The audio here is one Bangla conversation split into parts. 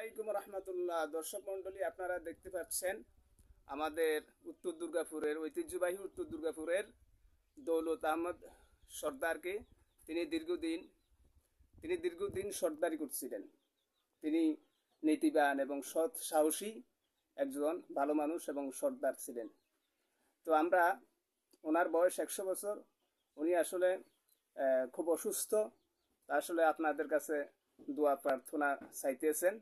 আলাইকুম রহমতুল্লাহ। দর্শক মন্ডলী, আপনারা দেখতে পাচ্ছেন আমাদের উত্তর দুর্গাপুরের ঐতিহ্যবাহী উত্তর দুর্গাপুরের দৌলত আহমদ সর্দারকে। তিনি দীর্ঘদিন সর্দারি করছিলেন। তিনি নীতিবান এবং সৎ সাহসী একজন ভালো মানুষ এবং সর্দার ছিলেন। তো আমরা ওনার বয়স 100 বছর। উনি আসলে খুব অসুস্থ। আসলে আপনাদের কাছে দোয়া প্রার্থনা চাইতেছেন।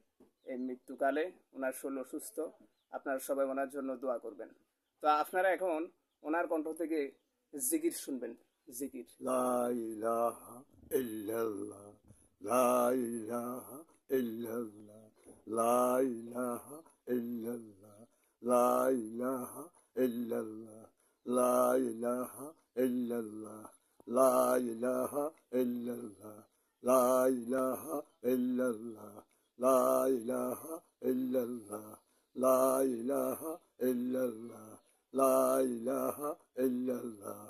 এই মৃত্যুকালে ওনার শরীর অসুস্থ, আপনারা সবাই ওনার জন্য দোয়া করবেন। তো আপনারা এখন ওনার কণ্ঠ থেকে জিকির শুনবেন। জিকির লা ইলাহা ইল্লাল্লাহ, লা ইলাহা ইল্লাল্লাহ, লা ইলাহা ইল্লাল্লাহ, লা ইলাহা ইল্লাল্লাহ, লা ইলাহা ইল্লাল্লাহ, লা ইলাহা ইল্লাল্লাহ, লা ইলাহা ইল্লাল্লাহ, লা ইলাহা ইল্লাল্লাহ, লা ইলাহা ইল্লাল্লাহ, লা ইলাহা ইল্লাল্লাহ,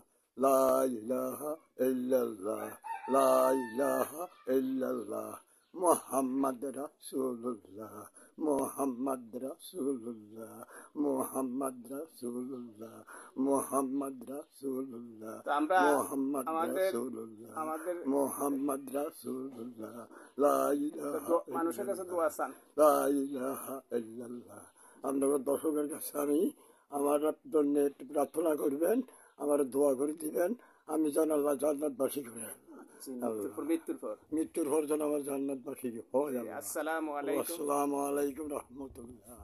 লা ইলাহা ইল্লাল্লাহ, লা ইলাহা ইল্লাল্লাহ, মুহাম্মদ রাসূলুল্লাহ, মুহাম্মদ রাসূলুল্লাহ, মুহাম্মদ রাসূলুল্লাহ, মুহাম্মদ রাসূলুল্লাহ, তো আমরা মুহাম্মদ রাসূলুল্লাহ, মুহাম্মদ রাসূলুল্লাহ, লা ইলাহা মানুষের কাছে দোয়া চান। লা ইলাহা ইল্লাল্লাহ। আপনাদের দর্শকের কাছে আমি আমার জন্য একটু প্রার্থনা করবেন, আমার দোয়া করে দিবেন, আমি যেন আল্লাহ জান্নাতবাসী করে মৃত্যুর পর যেন আমার জান্নাতবাসী হয়। আসসালামু আলাইকুম। আসসালামু আলাইকুম রহমতুল্লাহ।